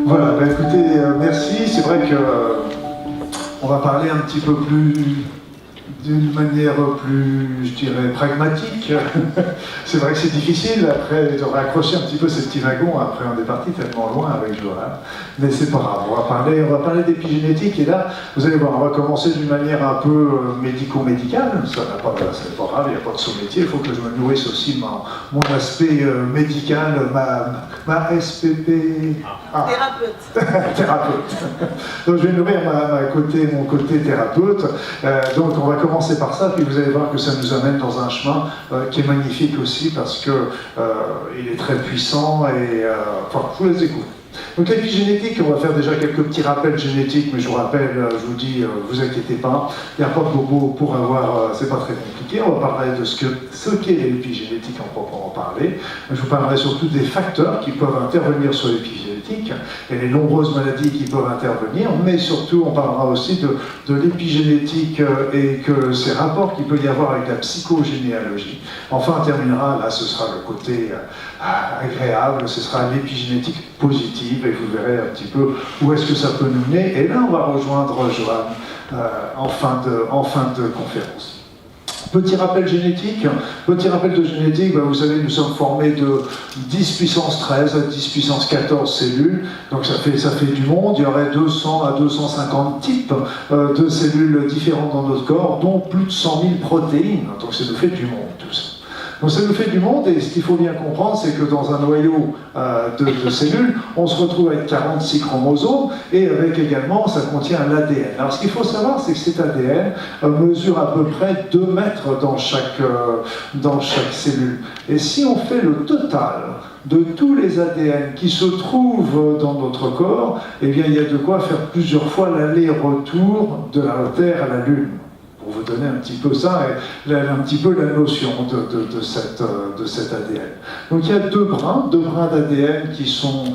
Voilà, bah écoutez, merci. C'est vrai que on va parler un petit peu plus, d'une manière plus, je dirais, pragmatique. C'est vrai que c'est difficile après de raccrocher un petit peu ces petits wagons. Après, on est parti tellement loin avec Johan. Mais c'est pas grave. On va parler d'épigénétique. Et là, vous allez voir, on va commencer d'une manière un peu médico-médicale. Ça n'a pas, c'est pas grave, il n'y a pas de sous-métier. Il faut que je me nourrisse aussi mon aspect médical, ma SPP. Ah. Thérapeute. Thérapeute. Donc je vais nourrir mon côté thérapeute. Donc on va commencer par ça, puis vous allez voir que ça nous amène dans un chemin qui est magnifique aussi parce que il est très puissant et enfin, je vous laisse découvrir. Donc l'épigénétique, on va faire déjà quelques petits rappels génétiques, mais je vous rappelle, je vous dis, vous inquiétez pas, il n'y a pas de bobo pour avoir, c'est pas très compliqué. On va parler de ce qu'est l'épigénétique en proprement parler. Je vous parlerai surtout des facteurs qui peuvent intervenir sur l'épigénétique et les nombreuses maladies qui peuvent intervenir, mais surtout on parlera aussi de l'épigénétique et que ces rapports qu'il peut y avoir avec la psychogénéalogie. Enfin, on terminera, là ce sera le côté agréable, ce sera l'épigénétique positive et vous verrez un petit peu où est-ce que ça peut nous mener. Et là, on va rejoindre Johan en fin de conférence. Petit rappel génétique, petit rappel de génétique, ben vous savez, nous sommes formés de 10 puissance 13 à 10 puissance 14 cellules, donc ça fait du monde. Il y aurait 200 à 250 types de cellules différentes dans notre corps, dont plus de 100 000 protéines, donc ça nous fait du monde tout ça. Donc ça nous fait du monde, et ce qu'il faut bien comprendre, c'est que dans un noyau de cellules, on se retrouve avec 46 chromosomes, et avec également, ça contient l'ADN. Alors ce qu'il faut savoir, c'est que cet ADN mesure à peu près 2 mètres dans chaque cellule. Et si on fait le total de tous les ADN qui se trouvent dans notre corps, eh bien il y a de quoi faire plusieurs fois l'aller-retour de la Terre à la Lune. Pour vous donner un petit peu ça, et un petit peu la notion de cet ADN. Donc il y a deux brins d'ADN qui sont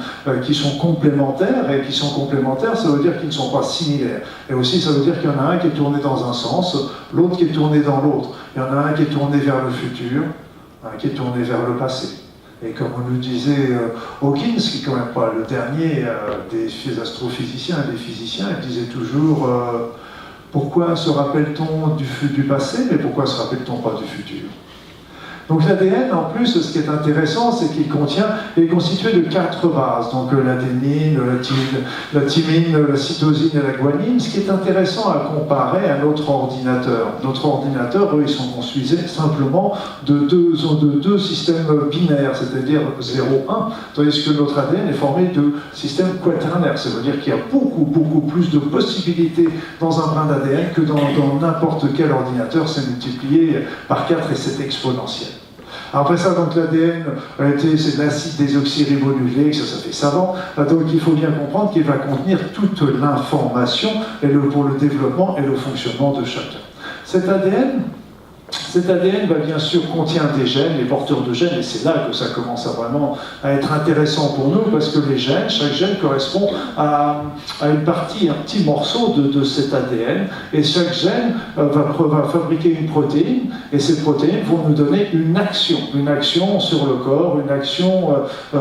complémentaires, et qui sont complémentaires, ça veut dire qu'ils ne sont pas similaires. Et aussi, ça veut dire qu'il y en a un qui est tourné dans un sens, l'autre qui est tourné dans l'autre. Il y en a un qui est tourné vers le futur, un qui est tourné vers le passé. Et comme on nous disait Hawkins, qui n'est quand même pas le dernier des astrophysiciens et des physiciens, il disait toujours pourquoi se rappelle-t-on du passé, mais pourquoi se rappelle-t-on pas du futur? Donc l'ADN, en plus, ce qui est intéressant, c'est qu'il est constitué de 4 bases, donc l'adénine, la thymine, la cytosine et la guanine, ce qui est intéressant à comparer à notre ordinateur. Notre ordinateur, eux, ils sont construits simplement de deux systèmes binaires, c'est-à-dire 0, 1, tandis que notre ADN est formé de systèmes quaternaires, ça veut dire qu'il y a beaucoup plus de possibilités dans un brin d'ADN que dans n'importe quel ordinateur, c'est multiplié par 4 et c'est exponentiel. Après ça, donc l'ADN, c'est de l'acide désoxyribonucléique, ça fait savant. Donc il faut bien comprendre qu'il va contenir toute l'information pour le développement et le fonctionnement de chacun. Cet ADN bien sûr contient des gènes, les porteurs de gènes, et c'est là que ça commence vraiment à être intéressant pour nous, parce que les gènes, chaque gène correspond à une partie, un petit morceau de cet ADN, et chaque gène va fabriquer une protéine, et ces protéines vont nous donner une action sur le corps, une action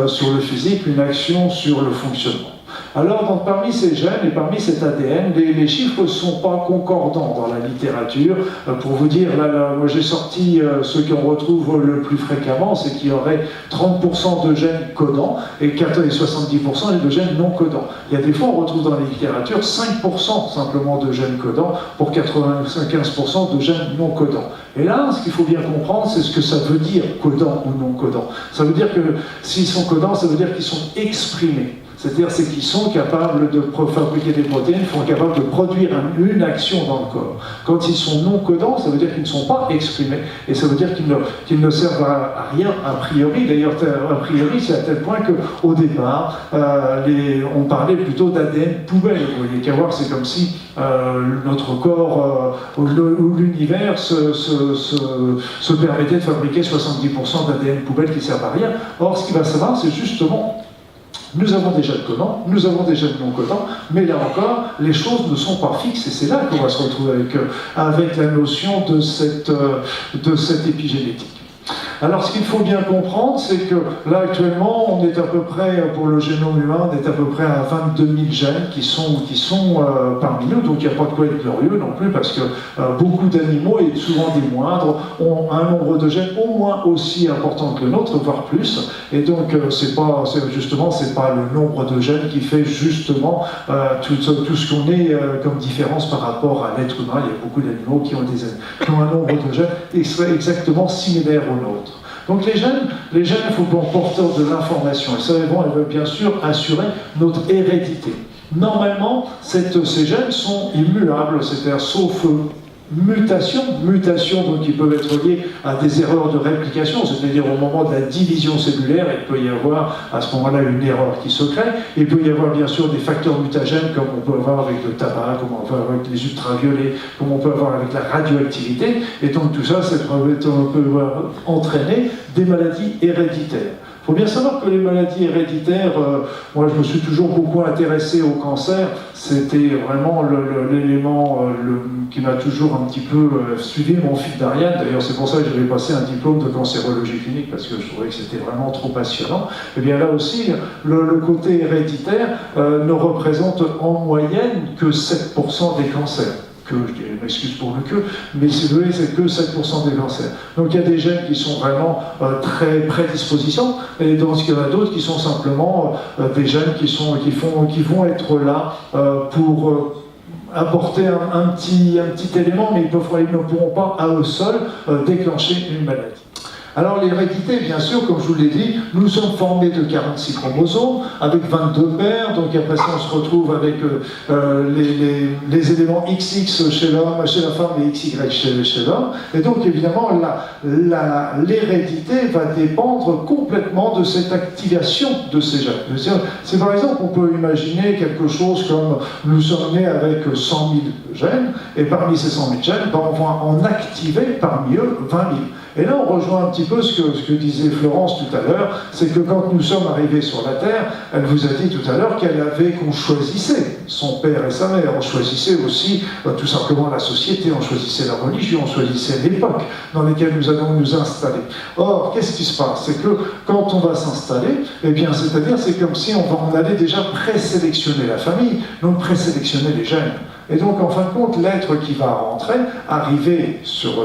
sur le physique, une action sur le fonctionnement. Alors, donc, parmi ces gènes et parmi cet ADN, les chiffres ne sont pas concordants dans la littérature. Pour vous dire, là, moi j'ai sorti ceux qu'on retrouve le plus fréquemment, c'est qu'il y aurait 30% de gènes codants et 70% de gènes non codants. Il y a des fois, on retrouve dans la littérature 5% simplement de gènes codants pour 95% de gènes non codants. Et là, ce qu'il faut bien comprendre, c'est ce que ça veut dire, codant ou non codant. Ça veut dire que s'ils sont codants, ça veut dire qu'ils sont exprimés. C'est-à-dire qu'ils sont capables de fabriquer des protéines, sont capables de produire une action dans le corps. Quand ils sont non codants, ça veut dire qu'ils ne sont pas exprimés, et ça veut dire qu'ils ne servent à rien a priori. D'ailleurs, a priori, c'est à tel point qu'au départ, on parlait plutôt d'ADN poubelle. Vous voyez qu'à voir, c'est comme si notre corps ou l'univers se permettait de fabriquer 70% d'ADN poubelle qui ne servent à rien. Or, ce qu'il va savoir, c'est justement nous avons des gènes codants, nous avons des gènes non codants, mais là encore, les choses ne sont pas fixes, et c'est là qu'on va se retrouver avec la notion de cette épigénétique. Alors ce qu'il faut bien comprendre, c'est que là actuellement, on est à peu près, pour le génome humain, on est à peu près à 22 000 gènes qui sont parmi nous, donc il n'y a pas de quoi être glorieux non plus, parce que beaucoup d'animaux, et souvent des moindres, ont un nombre de gènes au moins aussi important que le nôtre, voire plus, et donc c'est pas le nombre de gènes qui fait justement tout ce qu'on est comme différence par rapport à l'être humain. Il y a beaucoup d'animaux qui ont un nombre de gènes exactement similaire au nôtre. Donc les gènes, il faut qu'on porteur de l'information, et ça, elles veulent bien sûr assurer notre hérédité. Normalement, ces gènes sont immuables, c'est-à-dire sauf mutation, donc ils peuvent être liés à des erreurs de réplication, c'est-à-dire au moment de la division cellulaire, il peut y avoir à ce moment-là une erreur qui se crée. Il peut y avoir bien sûr des facteurs mutagènes comme on peut avoir avec le tabac, comme on peut avoir avec les ultraviolets, comme on peut avoir avec la radioactivité, et donc tout ça, peut entraîner des maladies héréditaires. Il faut bien savoir que les maladies héréditaires, moi je me suis toujours beaucoup intéressé au cancer, c'était vraiment l'élément qui m'a toujours un petit peu suivi mon fil d'Ariane. D'ailleurs c'est pour ça que j'avais passé un diplôme de cancérologie clinique, parce que je trouvais que c'était vraiment trop passionnant. Et bien là aussi, le côté héréditaire ne représente en moyenne que 7% des cancers. Je m'excuse pour le que, mais c'est que 7% des cancers. Donc il y a des gènes qui sont vraiment très prédisposants, et dans ce qu'il y en a d'autres qui sont simplement des gènes qui vont être là pour apporter un petit élément, mais ils ne pourront pas à eux seuls déclencher une maladie. Alors l'hérédité, bien sûr, comme je vous l'ai dit, nous sommes formés de 46 chromosomes, avec 22 paires, donc après ça on se retrouve avec les éléments XX chez l'homme, chez la femme, et XY chez l'homme, et donc évidemment l'hérédité va dépendre complètement de cette activation de ces gènes. C'est par exemple, on peut imaginer quelque chose comme nous sommes nés avec 100 000 gènes, et parmi ces 100 000 gènes, on va en activer parmi eux 20 000. Et là, on rejoint un petit peu ce que disait Florence tout à l'heure, c'est que quand nous sommes arrivés sur la Terre, elle vous a dit tout à l'heure qu'on choisissait son père et sa mère, on choisissait aussi tout simplement la société, on choisissait la religion, on choisissait l'époque dans laquelle nous allons nous installer. Or, qu'est-ce qui se passe? C'est que quand on va s'installer, c'est comme si on allait déjà présélectionner la famille, donc présélectionner les gènes. Et donc, en fin de compte, l'être qui va rentrer, arriver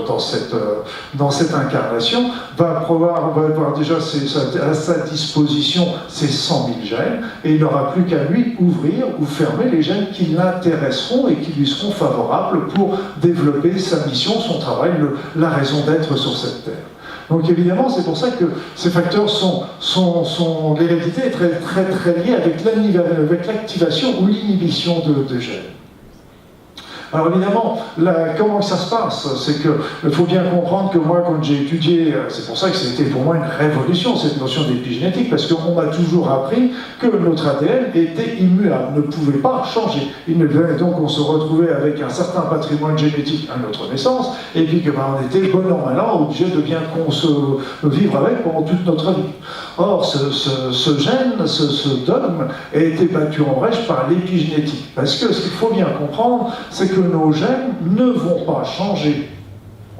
dans cette incarnation, va avoir déjà à sa disposition ces 100 000 gènes, et il n'aura plus qu'à lui ouvrir ou fermer les gènes qui l'intéresseront et qui lui seront favorables pour développer sa mission, son travail, la raison d'être sur cette terre. Donc évidemment, c'est pour ça que ces facteurs l'hérédité est très, très, très liée avec l'activation ou l'inhibition de gènes. Alors évidemment, comment ça se passe? C'est qu'il faut bien comprendre que moi, quand j'ai étudié, c'est pour ça que c'était pour moi une révolution, cette notion d'épigénétique, parce qu'on m'a toujours appris que notre ADN était immuable, ne pouvait pas changer. Et donc on se retrouvait avec un certain patrimoine génétique à notre naissance, et puis on était bon an, mal an, obligé de bien vivre avec pendant toute notre vie. Or, ce gène, ce dogme, a été battu en brèche par l'épigénétique. Parce que ce qu'il faut bien comprendre, c'est que nos gènes ne vont pas changer.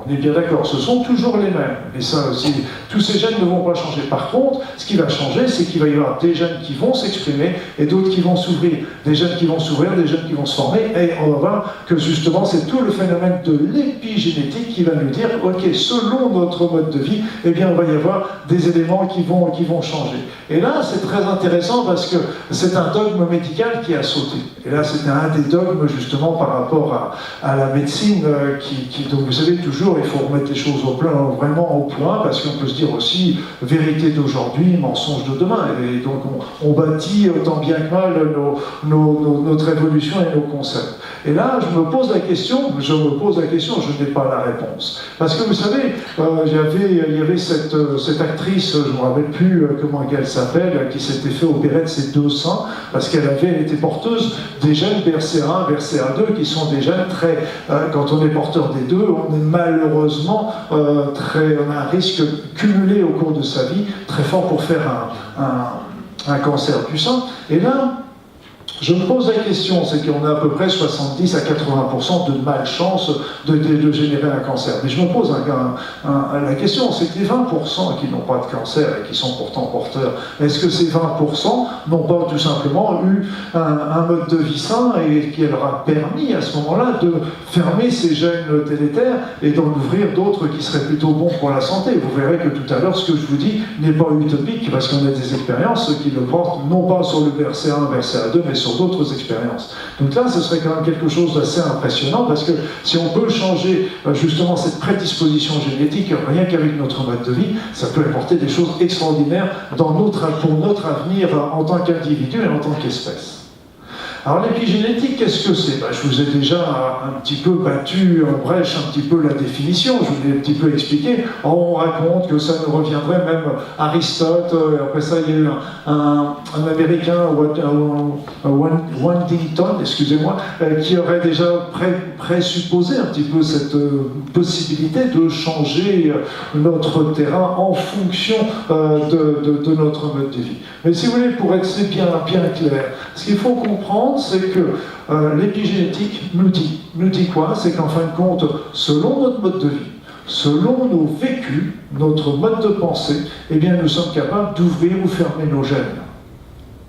On est bien d'accord, ce sont toujours les mêmes. Et ça aussi, tous ces gènes ne vont pas changer. Par contre, ce qui va changer, c'est qu'il va y avoir des gènes qui vont s'exprimer et d'autres qui vont s'ouvrir. Des gènes qui vont s'ouvrir, des gènes qui vont se former. Et on va voir que justement, c'est tout le phénomène de l'épigénétique qui va nous dire, ok, selon notre mode de vie, eh bien, on va y avoir des éléments qui vont changer. Et là, c'est très intéressant parce que c'est un dogme médical qui a sauté. Et là, c'était un des dogmes, justement, par rapport à la médecine, donc vous savez, toujours, il faut remettre les choses vraiment au point, parce qu'on peut se dire aussi, vérité d'aujourd'hui, mensonge de demain. Et donc, on bâtit tant bien que mal notre évolution et nos concepts. Et là, je me pose la question, je n'ai pas la réponse. Parce que vous savez, il y avait cette actrice, je ne me rappelle plus comment elle s'appelle, qui s'était fait opérer de ses 2 seins, parce qu'elle était porteuse des gènes BRCA1, BRCA2, qui sont des gènes très... quand on est porteur des deux, on est malheureusement on a un risque cumulé au cours de sa vie, très fort pour faire un cancer du sein. Et là, Je me pose la question, c'est qu'on a à peu près 70 à 80% de malchance de générer un cancer. Mais je me pose la question, c'est que les 20% qui n'ont pas de cancer et qui sont pourtant porteurs, est-ce que ces 20% n'ont pas tout simplement eu un mode de vie sain et qui leur a permis à ce moment-là de fermer ces gènes délétères et d'en ouvrir d'autres qui seraient plutôt bons pour la santé? Vous verrez que tout à l'heure, ce que je vous dis n'est pas utopique parce qu'on a des expériences qui le portent non pas sur le BRCA1, BRCA2, mais sur d'autres expériences. Donc là, ce serait quand même quelque chose d'assez impressionnant parce que si on peut changer justement cette prédisposition génétique, rien qu'avec notre mode de vie, ça peut apporter des choses extraordinaires pour notre avenir en tant qu'individu et en tant qu'espèce. Alors l'épigénétique, qu'est-ce que c'est? Je vous ai déjà un petit peu battu en brèche un petit peu la définition, je vous l'ai un petit peu expliqué. On raconte que ça nous reviendrait, même Aristote, après ça il y a eu un Américain, Waddington, excusez-moi, qui aurait déjà présupposé un petit peu cette possibilité de changer notre terrain en fonction de notre mode de vie. Mais si vous voulez, pour être bien clair, ce qu'il faut comprendre, c'est que l'épigénétique nous dit quoi? C'est qu'en fin de compte, selon notre mode de vie, selon nos vécus, notre mode de pensée, eh bien nous sommes capables d'ouvrir ou fermer nos gènes.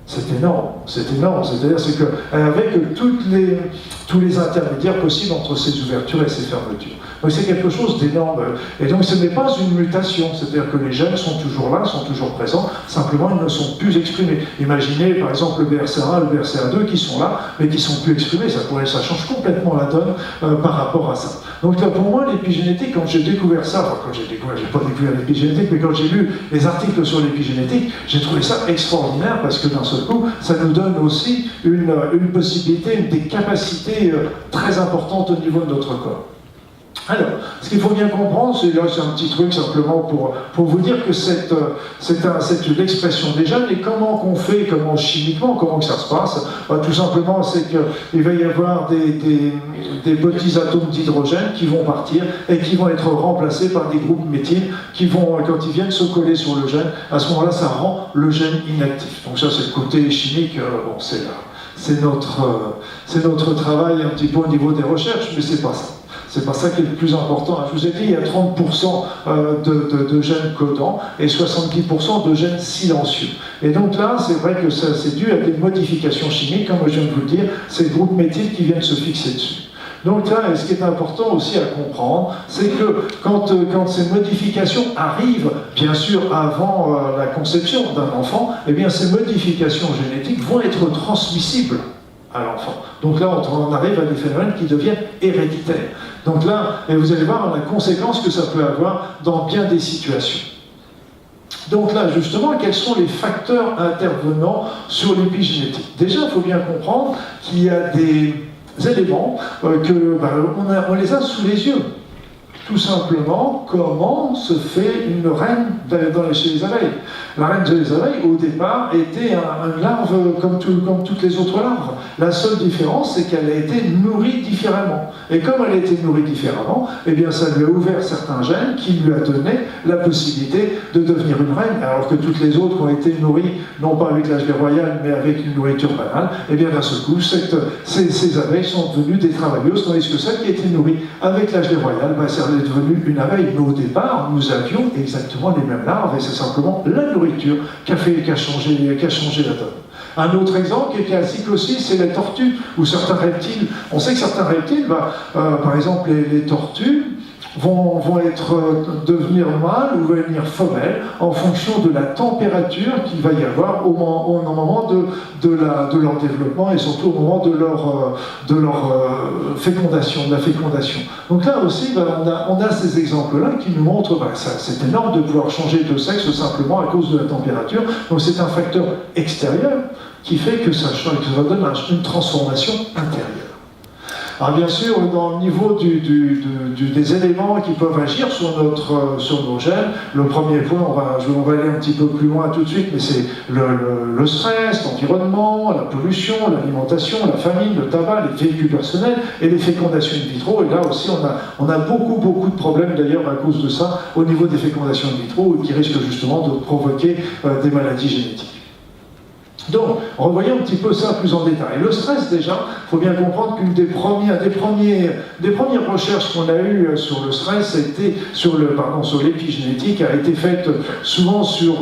C'est énorme, c'est-à-dire c'est qu'avec tous les intermédiaires possibles entre ces ouvertures et ces fermetures. Donc c'est quelque chose d'énorme. Et donc ce n'est pas une mutation, c'est-à-dire que les gènes sont toujours là, sont toujours présents, simplement ils ne sont plus exprimés. Imaginez par exemple le BRCA1, le BRCA2 qui sont là, mais qui ne sont plus exprimés, ça change complètement la donne par rapport à ça. Donc là, pour moi, l'épigénétique, quand j'ai découvert ça, enfin j'ai pas découvert l'épigénétique, mais quand j'ai lu les articles sur l'épigénétique, j'ai trouvé ça extraordinaire parce que d'un seul coup, ça nous donne aussi une possibilité, des capacités très importantes au niveau de notre corps. Alors, ce qu'il faut bien comprendre, c'est un petit truc simplement pour vous dire que c'est l'expression des gènes, et comment qu'on fait, chimiquement, comment que ça se passe, tout simplement, c'est qu'il va y avoir des petits atomes d'hydrogène qui vont partir et qui vont être remplacés par des groupes méthyl qui vont, quand ils viennent se coller sur le gène, à ce moment-là, ça rend le gène inactif. Donc ça, c'est le côté chimique, c'est notre travail un petit peu au niveau des recherches, mais c'est pas ça. C'est pas ça qui est le plus important. Je vous ai dit, il y a 30% de gènes codants et 70% de gènes silencieux. Et donc là, c'est vrai que c'est dû à des modifications chimiques, comme je viens de vous le dire, c'est le groupe méthyl qui viennent se fixer dessus. Donc là, ce qui est important aussi à comprendre, c'est que quand ces modifications arrivent, bien sûr, avant la conception d'un enfant, eh bien ces modifications génétiques vont être transmissibles à l'enfant. Donc là, on arrive à des phénomènes qui deviennent héréditaires. Donc là, et vous allez voir la conséquence que ça peut avoir dans bien des situations. Donc là, justement, quels sont les facteurs intervenants sur l'épigénétique? Déjà, il faut bien comprendre qu'il y a des éléments on les a sous les yeux. Tout simplement, comment se fait une reine chez les abeilles. La reine chez les abeilles, au départ, était une larve comme toutes les autres larves. La seule différence, c'est qu'elle a été nourrie différemment. Et comme elle a été nourrie différemment, eh bien, ça lui a ouvert certains gènes qui lui a donné la possibilité de devenir une reine, alors que toutes les autres ont été nourries, non pas avec la gelée royale, mais avec une nourriture banale. Eh bien, d'un seul coup, ces abeilles sont devenues des travailleuses, tandis que celle qui a été nourrie avec la gelée royale, est devenue une abeille, mais au départ, nous avions exactement les mêmes larves, et c'est simplement la nourriture qui a changé la donne. Un autre exemple qui est classique aussi, c'est les tortues, ou certains reptiles. On sait que certains reptiles, par exemple les tortues, vont devenir mâles ou devenir femelles en fonction de la température qu'il va y avoir au moment de leur développement et surtout au moment de leur fécondation, de la fécondation. Donc là aussi, on a ces exemples-là qui nous montrent c'est énorme de pouvoir changer de sexe simplement à cause de la température. Donc c'est un facteur extérieur qui fait que ça donne une transformation intérieure. Alors bien sûr, dans le niveau des éléments qui peuvent agir sur nos gènes, le premier point, on va aller un petit peu plus loin tout de suite, mais c'est le stress, l'environnement, la pollution, l'alimentation, la famine, le tabac, les véhicules personnels et les fécondations in vitro. Et là aussi, on a beaucoup de problèmes d'ailleurs à cause de ça au niveau des fécondations in vitro qui risquent justement de provoquer des maladies génétiques. Donc, revoyons un petit peu ça plus en détail. Le stress, déjà, il faut bien comprendre qu'une des premières recherches qu'on a eues sur le stress, sur l'épigénétique, a été faite souvent sur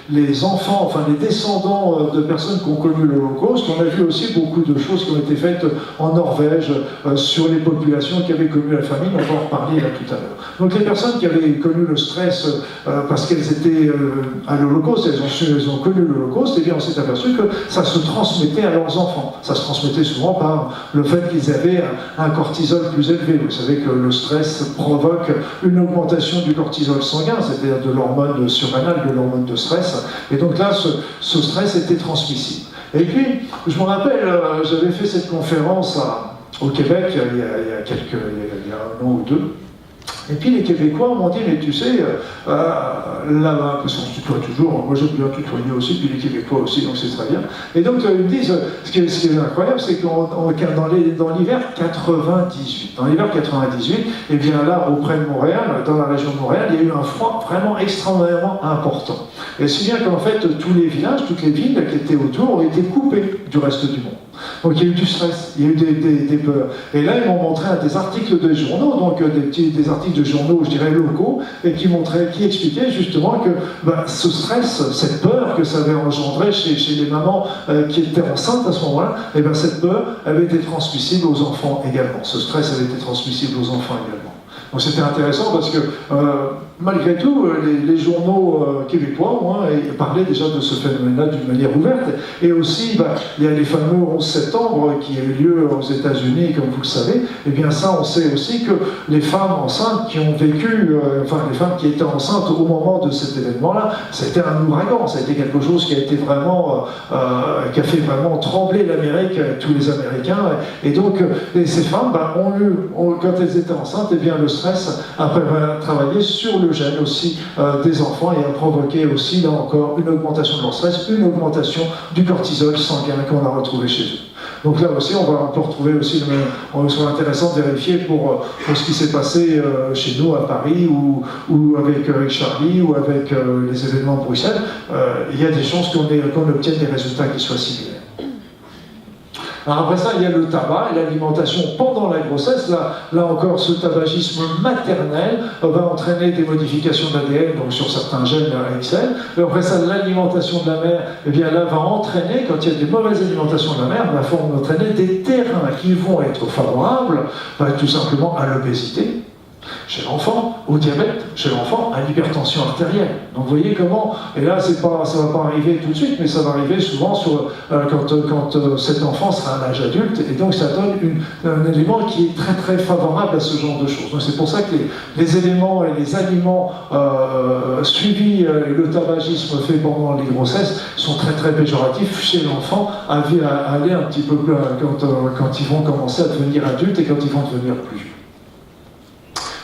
les enfants, enfin les descendants de personnes qui ont connu l'Holocauste. On a vu aussi beaucoup de choses qui ont été faites en Norvège sur les populations qui avaient connu la famine. On va en reparler là tout à l'heure. Donc, les personnes qui avaient connu le stress parce qu'elles étaient à l'Holocauste, elles ont connu l'Holocauste, eh bien, on s'est aperçu que ça se transmettait à leurs enfants. Ça se transmettait souvent par le fait qu'ils avaient un cortisol plus élevé. Vous savez que le stress provoque une augmentation du cortisol sanguin, c'est-à-dire de l'hormone surrénale, de l'hormone de stress. Et donc là, ce stress était transmissible. Et puis, je me rappelle, j'avais fait cette conférence au Québec il y a un an ou deux. Et puis les Québécois m'ont dit, mais tu sais, là-bas, parce qu'on se tutoie toujours, moi j'aime bien tutoyer aussi, puis les Québécois aussi, donc c'est très bien. Et donc ils me disent, ce qui est incroyable, c'est que dans l'hiver 98, et bien là, auprès de Montréal, dans la région de Montréal, il y a eu un froid vraiment extrêmement important. Et si bien qu'en fait, tous les villages, toutes les villes qui étaient autour ont été coupées du reste du monde. Donc il y a eu du stress, il y a eu des peurs. Et là, ils m'ont montré des articles de journaux, donc des articles de journaux, je dirais, locaux, et qui expliquaient justement que ce stress, cette peur que ça avait engendré chez les mamans qui étaient enceintes à ce moment-là, et bien cette peur avait été transmissible aux enfants également. Ce stress avait été transmissible aux enfants également. Donc c'était intéressant parce que malgré tout, les journaux québécois parlaient déjà de ce phénomène-là d'une manière ouverte. Et aussi, il y a les fameux 11 septembre qui a eu lieu aux États-Unis, comme vous le savez. Et bien ça, on sait aussi que les femmes enceintes qui ont vécu, les femmes qui étaient enceintes au moment de cet événement-là, c'était un ouragan, ça a été quelque chose qui a été vraiment, qui a fait vraiment trembler l'Amérique, tous les Américains. Et donc, ces femmes quand elles étaient enceintes, et bien le stress a travaillé sur le gène aussi des enfants et a provoqué aussi, là encore, une augmentation de leur stress, une augmentation du cortisol sanguin qu'on a retrouvé chez eux. Donc là aussi, on peut retrouver aussi, on serait intéressant de vérifier pour ce qui s'est passé chez nous à Paris ou avec Charlie ou avec les événements de Bruxelles. Il y a des chances qu'on obtienne des résultats qui soient similaires. Alors après ça, il y a le tabac et l'alimentation pendant la grossesse. Là encore, ce tabagisme maternel va entraîner des modifications d'ADN, donc sur certains gènes AXL. Et après ça, l'alimentation de la mère, eh bien là, va entraîner, quand il y a des mauvaises alimentations de la mère, va entraîner des terrains qui vont être favorables, tout simplement à l'obésité chez l'enfant, au diabète chez l'enfant, à l'hypertension artérielle. Donc vous voyez comment, et là ça ne va pas arriver tout de suite, mais ça va arriver souvent quand cet enfant sera à l'âge adulte, et donc ça donne un élément qui est très très favorable à ce genre de choses. Donc c'est pour ça que les éléments et les aliments suivis et le tabagisme fait pendant les grossesses sont très très péjoratifs chez l'enfant à aller un petit peu plus quand ils vont commencer à devenir adultes et quand ils vont devenir plus vieux.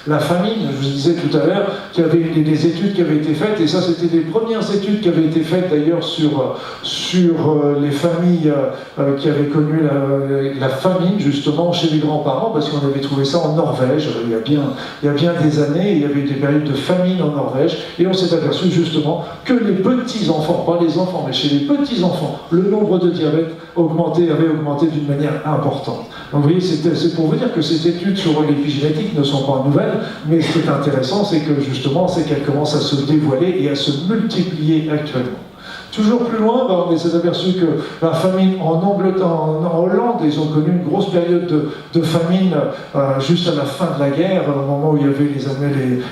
La famine, je vous disais tout à l'heure, qu'il y avait des études qui avaient été faites, et ça c'était les premières études qui avaient été faites d'ailleurs sur les familles qui avaient connu la famine justement chez les grands-parents, parce qu'on avait trouvé ça en Norvège, il y a bien des années, il y avait eu des périodes de famine en Norvège, et on s'est aperçu justement que les petits-enfants, pas les enfants, mais chez les petits-enfants, le nombre de diabète avait augmenté d'une manière importante. Donc vous voyez, c'est pour vous dire que ces études sur l'épigénétique ne sont pas nouvelles, mais ce qui est intéressant, c'est que justement, c'est qu'elles commencent à se dévoiler et à se multiplier actuellement. Toujours plus loin, on s'est aperçu que la famine en Angleterre, en Hollande, ils ont connu une grosse période de famine juste à la fin de la guerre, au moment où il y avait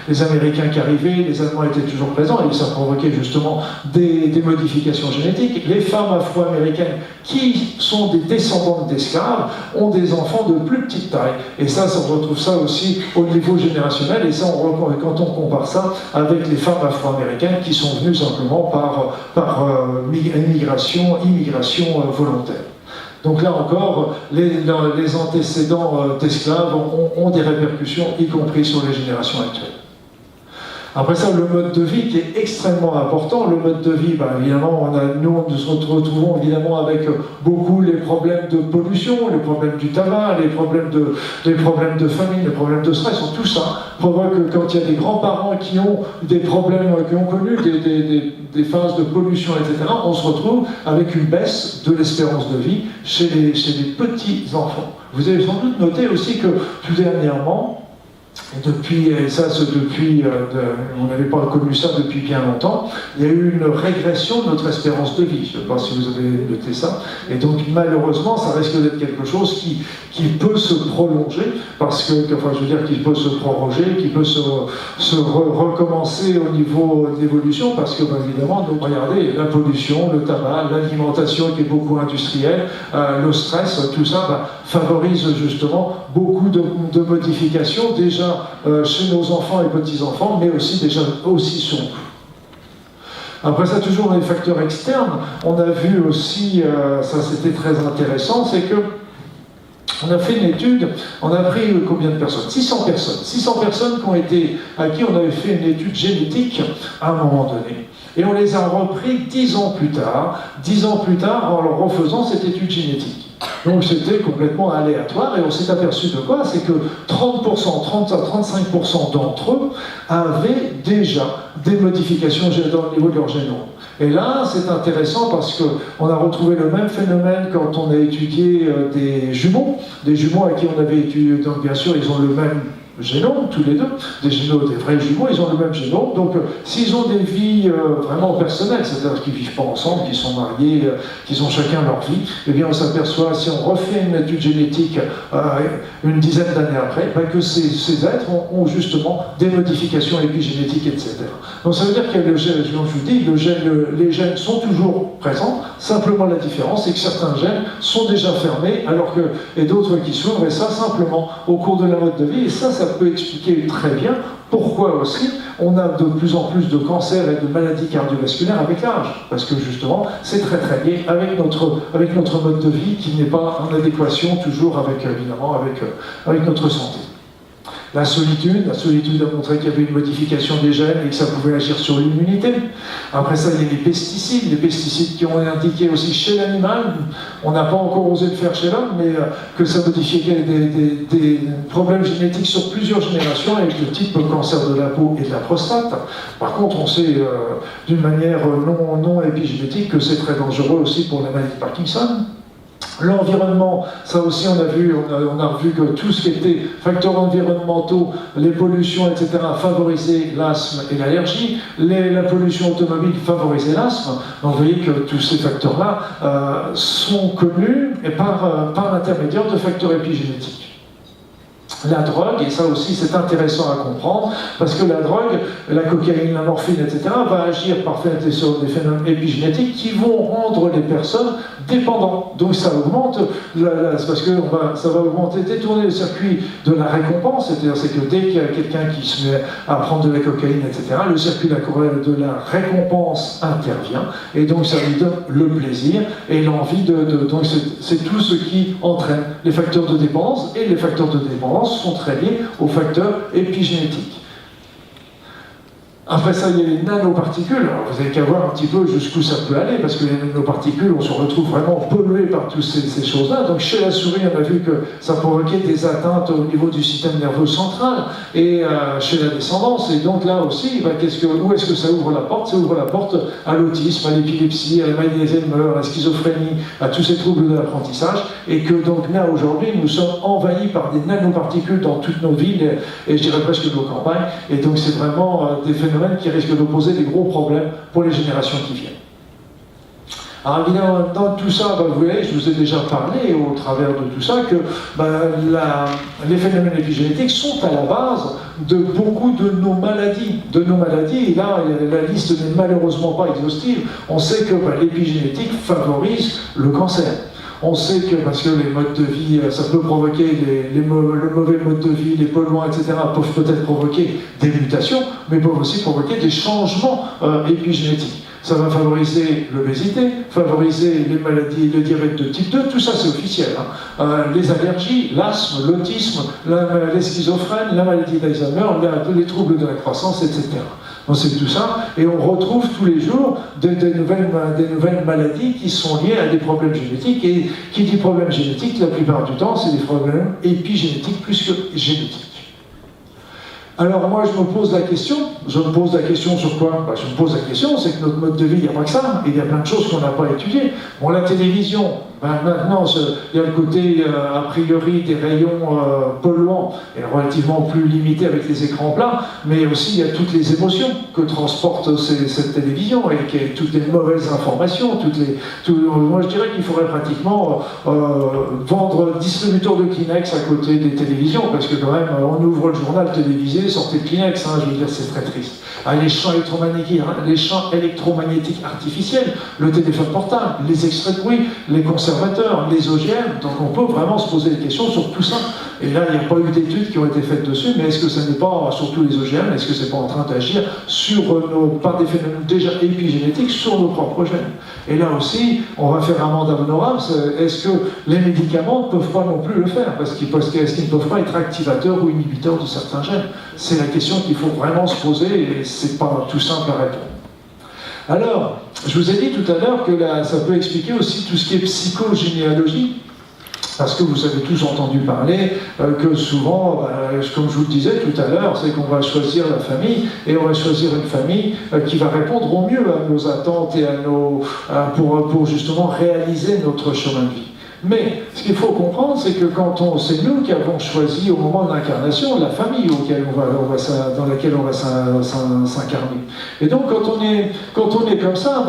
les Américains qui arrivaient, les Allemands étaient toujours présents, et ça provoquait justement des modifications génétiques. Les femmes afro-américaines qui sont des descendantes d'esclaves ont des enfants de plus petite taille. Et ça, on retrouve ça aussi au niveau générationnel, et ça, quand on compare ça avec les femmes afro-américaines qui sont venues simplement par immigration volontaire. Donc là encore, les antécédents d'esclaves ont des répercussions, y compris sur les générations actuelles. Après ça, le mode de vie qui est extrêmement important. Le mode de vie, évidemment, nous nous retrouvons évidemment avec beaucoup les problèmes de pollution, les problèmes du tabac, les problèmes de famine, les problèmes de stress. Tout ça provoque que quand il y a des grands-parents qui ont des problèmes, qui ont connu des phases de pollution, etc., on se retrouve avec une baisse de l'espérance de vie chez les petits-enfants. Vous avez sans doute noté aussi que tout dernièrement, on n'avait pas connu ça depuis bien longtemps, il y a eu une régression de notre espérance de vie. Je ne sais pas si vous avez noté ça. Et donc, malheureusement, ça risque d'être quelque chose qui peut se prolonger, qui peut se proroger, qui peut se recommencer au niveau d'évolution, parce que, évidemment, donc, regardez, la pollution, le tabac, l'alimentation qui est beaucoup industrielle, le stress, tout ça favorise justement beaucoup de modifications, déjà chez nos enfants et petits-enfants, mais aussi sur nous. Après ça, toujours les facteurs externes, on a vu aussi, ça c'était très intéressant, c'est que on a fait une étude, on a pris combien de personnes? 600 personnes. 600 personnes à qui on avait fait une étude génétique à un moment donné. Et on les a repris 10 ans plus tard en leur refaisant cette étude génétique. Donc c'était complètement aléatoire et on s'est aperçu de quoi? C'est que 30 à 35% d'entre eux avaient déjà des modifications au niveau de leur génome. Et là, c'est intéressant parce qu'on a retrouvé le même phénomène quand on a étudié des jumeaux à qui on avait étudié, donc bien sûr, ils ont le même génome, tous les deux, des vrais jumeaux, ils ont le même génome, donc s'ils ont des vies vraiment personnelles, c'est-à-dire qu'ils ne vivent pas ensemble, qu'ils sont mariés, qu'ils ont chacun leur vie, eh bien on s'aperçoit, si on refait une étude génétique une dizaine d'années après, que ces êtres ont justement des modifications épigénétiques, etc. Donc ça veut dire que je vous dis, les gènes sont toujours présents, simplement la différence, c'est que certains gènes sont déjà fermés, et d'autres qui s'ouvrent, et ça simplement au cours de la mode de vie, et ça peut expliquer très bien pourquoi aussi on a de plus en plus de cancers et de maladies cardiovasculaires avec l'âge. Parce que justement, c'est très très lié avec notre mode de vie qui n'est pas en adéquation toujours avec notre santé. La solitude a montré qu'il y avait une modification des gènes et que ça pouvait agir sur l'immunité. Après ça, il y a les pesticides qui ont indiqué aussi chez l'animal, on n'a pas encore osé le faire chez l'homme, mais que ça modifiait des problèmes génétiques sur plusieurs générations avec le type cancer de la peau et de la prostate. Par contre, on sait d'une manière non épigénétique que c'est très dangereux aussi pour la maladie de Parkinson. L'environnement, ça aussi on a vu que tout ce qui était facteurs environnementaux, les pollutions, etc., favorisaient l'asthme et l'allergie. La pollution automobile favorisait l'asthme. Donc vous voyez que tous ces facteurs-là sont connus et par l'intermédiaire de facteurs épigénétiques. La drogue, et ça aussi c'est intéressant à comprendre, parce que la drogue, la cocaïne, la morphine, etc., va agir sur des phénomènes épigénétiques qui vont rendre les personnes dépendantes. Donc ça augmente, parce que ça va augmenter, détourner le circuit de la récompense, c'est-à-dire c'est que dès qu'il y a quelqu'un qui se met à prendre de la cocaïne, etc., le circuit de la récompense intervient, et donc ça lui donne le plaisir et l'envie donc c'est tout ce qui entraîne les facteurs de dépendance, et les facteurs de dépendance sont très liés aux facteurs épigénétiques. Après ça, il y a les nanoparticules. Alors, vous n'avez qu'à voir un petit peu jusqu'où ça peut aller, parce que les nanoparticules, on se retrouve vraiment pollué par toutes ces choses-là. Donc, chez la souris, on a vu que ça provoquait des atteintes au niveau du système nerveux central, et chez la descendance. Et donc, là aussi, où est-ce que ça ouvre la porte? Ça ouvre la porte à l'autisme, à l'épilepsie, à la maladie d'Alzheimer, à la schizophrénie, à tous ces troubles de l'apprentissage. Et que donc, là, aujourd'hui, nous sommes envahis par des nanoparticules dans toutes nos villes, et je dirais presque nos campagnes. Et donc, c'est vraiment des phénomènes qui risquent de poser des gros problèmes pour les générations qui viennent. Alors évidemment, dans tout ça, vous voyez, je vous ai déjà parlé au travers de tout ça que les phénomènes épigénétiques sont à la base de beaucoup de nos maladies. Et là, la liste n'est malheureusement pas exhaustive. On sait que l'épigénétique favorise le cancer. On sait que, parce que les modes de vie, ça peut provoquer le mauvais mode de vie, les polluants, etc., peuvent peut-être provoquer des mutations, mais peuvent aussi provoquer des changements épigénétiques. Ça va favoriser l'obésité, favoriser les maladies, le diabète de type 2, tout ça c'est officiel. Les allergies, l'asthme, l'autisme, les schizophrènes, la maladie d'Alzheimer, les troubles de la croissance, etc. Donc c'est tout ça, et on retrouve tous les jours des nouvelles maladies qui sont liées à des problèmes génétiques, et qui dit problème génétique, la plupart du temps, c'est des problèmes épigénétiques plus que génétiques. Alors moi je me pose la question sur quoi? Je me pose la question, c'est que notre mode de vie, il n'y a pas que ça, il y a plein de choses qu'on n'a pas étudiées. Bon, la télévision, maintenant il y a le côté a priori des rayons polluants, et relativement plus limité avec les écrans plats, mais aussi il y a toutes les émotions que transporte cette télévision, et toutes les mauvaises informations, moi je dirais qu'il faudrait pratiquement vendre distributeur de Kleenex à côté des télévisions, parce que quand même on ouvre le journal télévisé, sortez de Kleenex, je veux dire, c'est très triste. Les champs électromagnétiques artificiels, le téléphone portable, les extraits de bruit, les conservateurs, les OGM, donc on peut vraiment se poser des questions sur tout ça. Et là, il n'y a pas eu d'études qui ont été faites dessus, mais est-ce que ça n'est pas, surtout les OGM, est-ce que c'est pas en train d'agir par des phénomènes déjà épigénétiques sur nos propres gènes? Et là aussi, on va faire un mandat honorable, est-ce que les médicaments ne peuvent pas non plus le faire? Est-ce qu'ils ne peuvent pas être activateurs ou inhibiteurs de certains gènes? C'est la question qu'il faut vraiment se poser, et c'est pas tout simple à répondre. Alors, je vous ai dit tout à l'heure que ça peut expliquer aussi tout ce qui est psychogénéalogie, parce que vous avez tous entendu parler que souvent, comme je vous le disais tout à l'heure, c'est qu'on va choisir la famille, et on va choisir une famille qui va répondre au mieux à nos attentes et pour justement réaliser notre chemin de vie. Mais ce qu'il faut comprendre, c'est que c'est nous qui avons choisi au moment de l'incarnation la famille dans laquelle on va s'incarner. Et donc quand on est comme ça,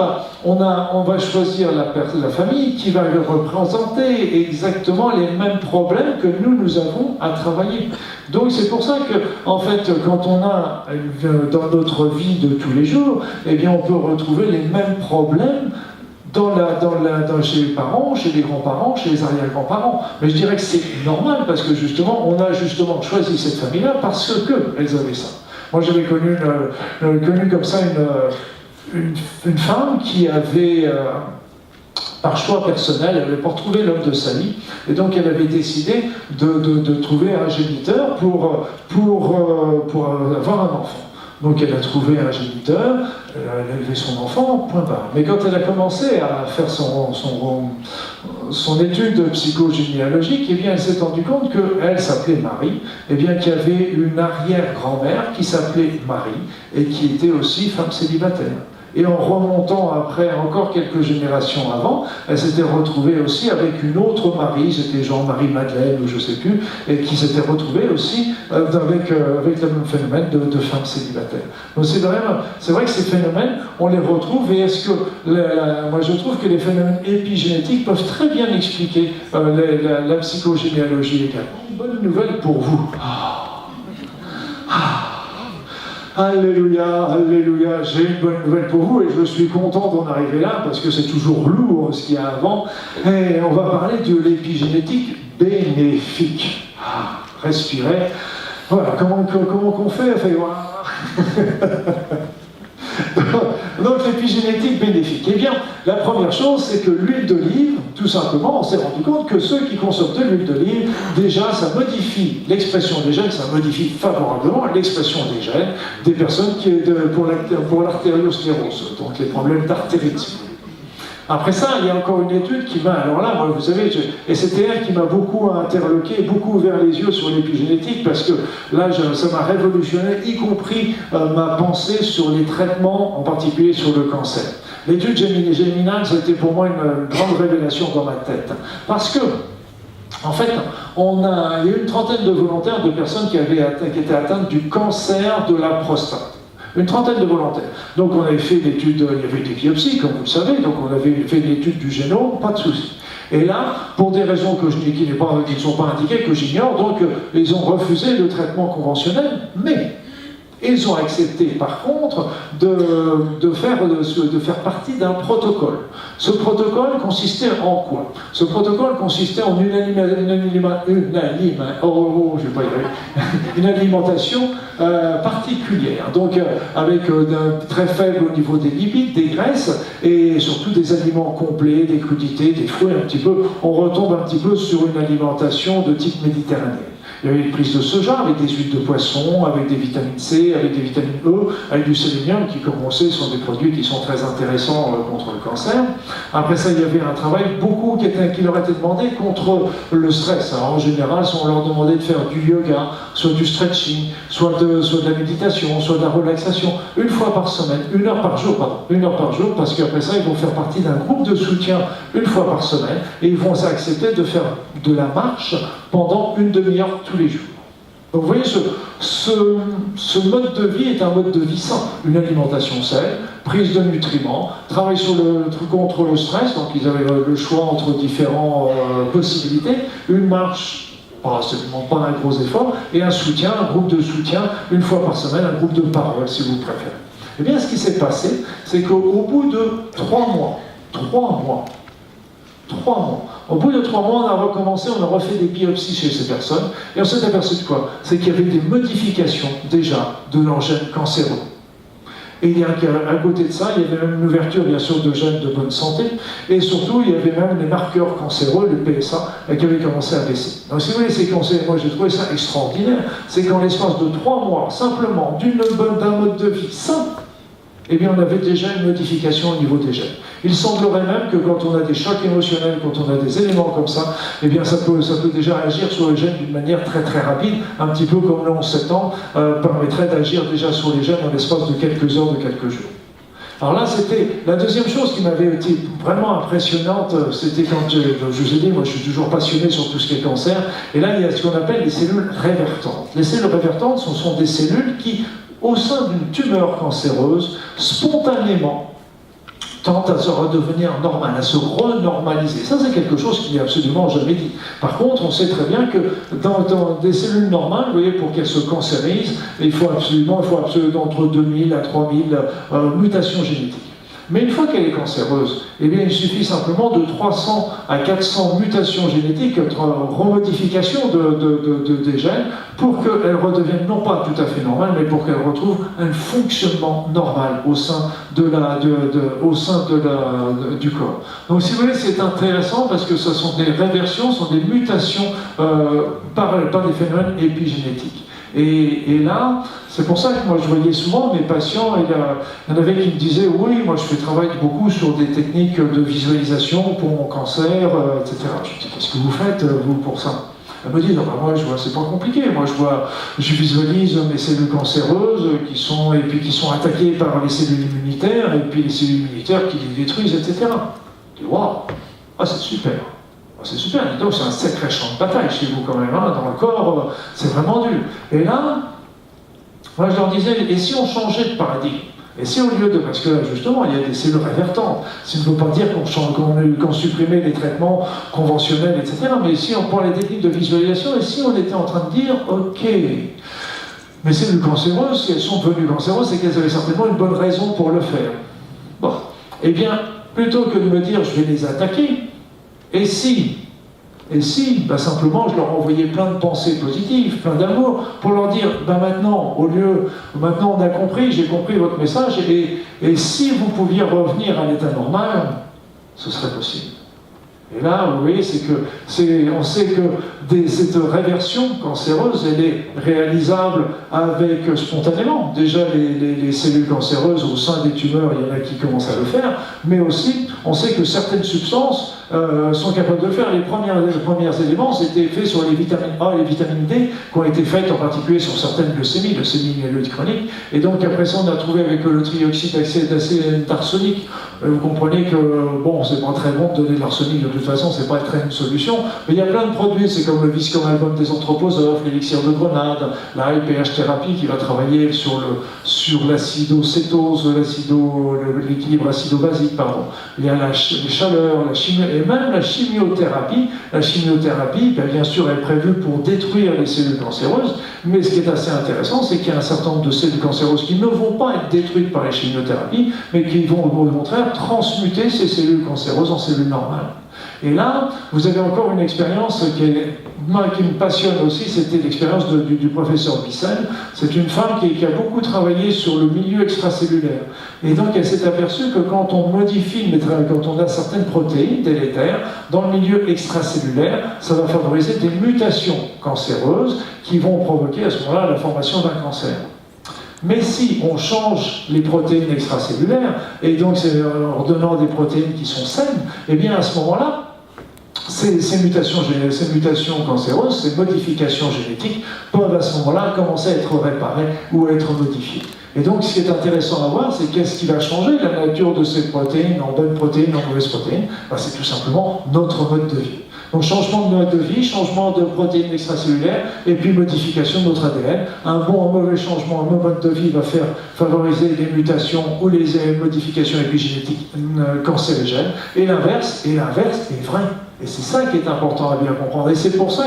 on va choisir la famille qui va représenter exactement les mêmes problèmes que nous avons à travailler. Donc c'est pour ça que, en fait, quand on a dans notre vie de tous les jours, eh bien on peut retrouver les mêmes problèmes chez les parents, chez les grands-parents, chez les arrière-grands-parents. Mais je dirais que c'est normal, parce que justement, on a justement choisi cette famille-là parce qu'elles avaient ça. Moi, j'avais connu comme ça une femme qui avait, par choix personnel, elle n'avait pas retrouvé l'homme de sa vie, et donc elle avait décidé de trouver un géniteur pour avoir un enfant. Donc elle a trouvé un géniteur, elle a élevé son enfant, point barre. Mais quand elle a commencé à faire son étude psychogénéalogique, eh bien elle s'est rendue compte qu'elle s'appelait Marie, et bien qu'il y avait une arrière-grand-mère qui s'appelait Marie, et qui était aussi femme célibataire. Et en remontant après encore quelques générations avant, elle s'était retrouvée aussi avec une autre Marie, c'était Jean-Marie-Madeleine ou je ne sais plus, et qui s'était retrouvée aussi avec le même phénomène de femme célibataire. Donc c'est vrai que ces phénomènes, on les retrouve, et moi je trouve que les phénomènes épigénétiques peuvent très bien expliquer la psychogénéalogie également. Une bonne nouvelle pour vous. Alléluia, alléluia, j'ai une bonne nouvelle pour vous, et je suis content d'en arriver là, parce que c'est toujours lourd ce qu'il y a avant. Et on va parler de l'épigénétique bénéfique. Respirez. Voilà, comment qu'on fait? Donc l'épigénétique bénéfique. Eh bien, la première chose, c'est que l'huile d'olive, tout simplement, on s'est rendu compte que ceux qui consomment de l'huile d'olive, déjà, ça modifie l'expression des gènes, ça modifie favorablement l'expression des gènes des personnes pour l'artériosclérose, donc les problèmes d'artérite. Après ça, il y a encore une étude qui m'a, alors là, moi, vous savez, et c'était elle qui m'a beaucoup interloqué, beaucoup ouvert les yeux sur l'épigénétique, parce que là, ça m'a révolutionné, y compris ma pensée sur les traitements, en particulier sur le cancer. L'étude Géminal, c'était pour moi une grande révélation dans ma tête. Parce que, en fait, il y a eu une trentaine de volontaires, de personnes qui étaient atteintes du cancer de la prostate. Une trentaine de volontaires. Donc on avait fait l'étude, il y avait des biopsies, comme vous le savez, donc on avait fait l'étude du génome, pas de souci. Et là, pour des raisons qui ne sont pas indiquées, que j'ignore, donc ils ont refusé le traitement conventionnel, mais Et ils ont accepté, par contre, de faire partie d'un protocole. Ce protocole consistait en quoi? Ce protocole consistait en une alimentation particulière, donc avec très faible au niveau des lipides, des graisses, et surtout des aliments complets, des crudités, des fruits un petit peu. On retombe un petit peu sur une alimentation de type méditerranéen. Il y avait une prise de soja avec des huiles de poisson, avec des vitamines C, avec des vitamines E, avec du sélénium qui, comme on sait, sont des produits qui sont très intéressants contre le cancer. Après ça, il y avait un travail beaucoup qui leur était demandé contre le stress. Alors, en général, on leur demandait de faire du yoga, soit du stretching, soit de la méditation, soit de la relaxation, une fois par semaine, 1 heure par jour, parce qu'après ça, ils vont faire partie d'un groupe de soutien 1 fois par semaine, et ils vont accepter de faire de la marche pendant 1 demi-heure tous les jours. Donc vous voyez, ce mode de vie est un mode de vie sain. Une alimentation saine, prise de nutriments, travail contre le stress, donc ils avaient le choix entre différentes possibilités, une marche, ça ne demande pas un gros effort, et un soutien, un groupe de soutien, 1 fois par semaine, un groupe de parole si vous préférez. Eh bien ce qui s'est passé, c'est qu'au bout de 3 mois, au bout de 3 mois, on a recommencé, on a refait des biopsies chez ces personnes, et on s'est aperçu de quoi? C'est qu'il y avait des modifications déjà de leurs gènes cancéreux. Et à côté de ça, il y avait même une ouverture, bien sûr, de gènes de bonne santé, et surtout, il y avait même les marqueurs cancéreux, le PSA, qui avaient commencé à baisser. Donc, si vous voulez, moi j'ai trouvé ça extraordinaire, c'est qu'en l'espace de 3 mois, simplement, d'un mode de vie sain, eh bien, on avait déjà une modification au niveau des gènes. Il semblerait même que quand on a des chocs émotionnels, quand on a des éléments comme ça, eh bien, ça peut déjà agir sur les gènes d'une manière très très rapide, un petit peu comme le 11 septembre permettrait d'agir déjà sur les gènes en l'espace de quelques heures, de quelques jours. Alors là, c'était la deuxième chose qui m'avait été vraiment impressionnante, c'était quand je vous ai dit, moi je suis toujours passionné sur tout ce qui est cancer, et là il y a ce qu'on appelle les cellules révertantes. Les cellules révertantes, ce sont des cellules qui, au sein d'une tumeur cancéreuse, spontanément, tente à se redevenir normal, à se renormaliser. Ça, c'est quelque chose qui n'est absolument jamais dit. Par contre, on sait très bien que dans des cellules normales, vous voyez, pour qu'elles se cancérisent, il faut absolument entre 2000 à 3000 mutations génétiques. Mais une fois qu'elle est cancéreuse, eh bien, il suffit simplement de 300 à 400 mutations génétiques, remodification des gènes, pour qu'elle redevienne non pas tout à fait normale, mais pour qu'elle retrouve un fonctionnement normal au sein du corps. Donc, si vous voulez, c'est intéressant parce que ce sont des réversions, ce sont des mutations par des phénomènes épigénétiques. Et là, c'est pour ça que moi je voyais souvent mes patients, il y en avait qui me disaient oui, moi je travaille beaucoup sur des techniques de visualisation pour mon cancer, etc. Je dis qu'est-ce que vous faites vous pour ça? Elle me dit non, moi je vois, c'est pas compliqué, moi je visualise mes cellules cancéreuses qui sont attaquées par les cellules immunitaires, et puis les cellules immunitaires qui les détruisent, etc. Je dis waouh, c'est super. C'est super, donc c'est un sacré champ de bataille chez vous quand même, hein, dans le corps, c'est vraiment dur. Et là, moi je leur disais, et si on changeait de paradigme? Et si au lieu de, parce que là justement il y a des cellules révertantes, ça ne veut pas dire qu'on supprimait les traitements conventionnels, etc., mais si on prend les techniques de visualisation, et si on était en train de dire, ok, mes cellules cancéreuses, si elles sont devenues cancéreuses, c'est qu'elles avaient certainement une bonne raison pour le faire. Bon, eh bien, plutôt que de me dire je vais les attaquer, et si, simplement je leur envoyais plein de pensées positives, plein d'amour, pour leur dire, maintenant on a compris, j'ai compris votre message, et si vous pouviez revenir à l'état normal, ce serait possible. Et là, vous voyez, on sait que cette réversion cancéreuse, elle est réalisable spontanément. Déjà, les cellules cancéreuses au sein des tumeurs, il y en a qui commencent à le faire, mais aussi, on sait que certaines substances sont capables de le faire. Les premiers éléments, c'était fait sur les vitamines A et les vitamines D, qui ont été faites en particulier sur certaines leucémies myéloïde chronique. Et donc, après ça, on a trouvé avec le trioxyde d'arsenic. Vous comprenez que, c'est pas très bon de donner de l'arsenic, de toute façon, c'est pas très une solution. Mais il y a plein de produits, c'est comme le Viscom album des anthroposophes, l'élixir de grenade, la LPH thérapie qui va travailler sur l'acidocétose, l'équilibre acido-basique, pardon. Il y a les chaleurs, la chimie, et même la chimiothérapie. La chimiothérapie, bien sûr, est prévue pour détruire les cellules cancéreuses, mais ce qui est assez intéressant, c'est qu'il y a un certain nombre de cellules cancéreuses qui ne vont pas être détruites par les chimiothérapies, mais qui vont au contraire transmuter ces cellules cancéreuses en cellules normales. Et là, vous avez encore une expérience qui me passionne aussi, c'était l'expérience du professeur Bissell. C'est une femme qui a beaucoup travaillé sur le milieu extracellulaire. Et donc, elle s'est aperçue que quand on modifie, quand on a certaines protéines délétères dans le milieu extracellulaire, ça va favoriser des mutations cancéreuses qui vont provoquer à ce moment-là la formation d'un cancer. Mais si on change les protéines extracellulaires, et donc c'est en donnant des protéines qui sont saines, eh bien à ce moment-là, ces mutations cancéreuses, ces modifications génétiques, peuvent à ce moment-là commencer à être réparées ou à être modifiées. Et donc ce qui est intéressant à voir, c'est qu'est-ce qui va changer la nature de ces protéines, en bonnes protéines, en mauvaises protéines. C'est tout simplement notre mode de vie. Donc changement de mode de vie, changement de protéines extracellulaires, et puis modification de notre ADN. Un bon ou un mauvais changement, un mode de vie va favoriser les mutations ou les modifications épigénétiques cancérigènes, et l'inverse est vrai. Et c'est ça qui est important à bien comprendre. Et c'est pour ça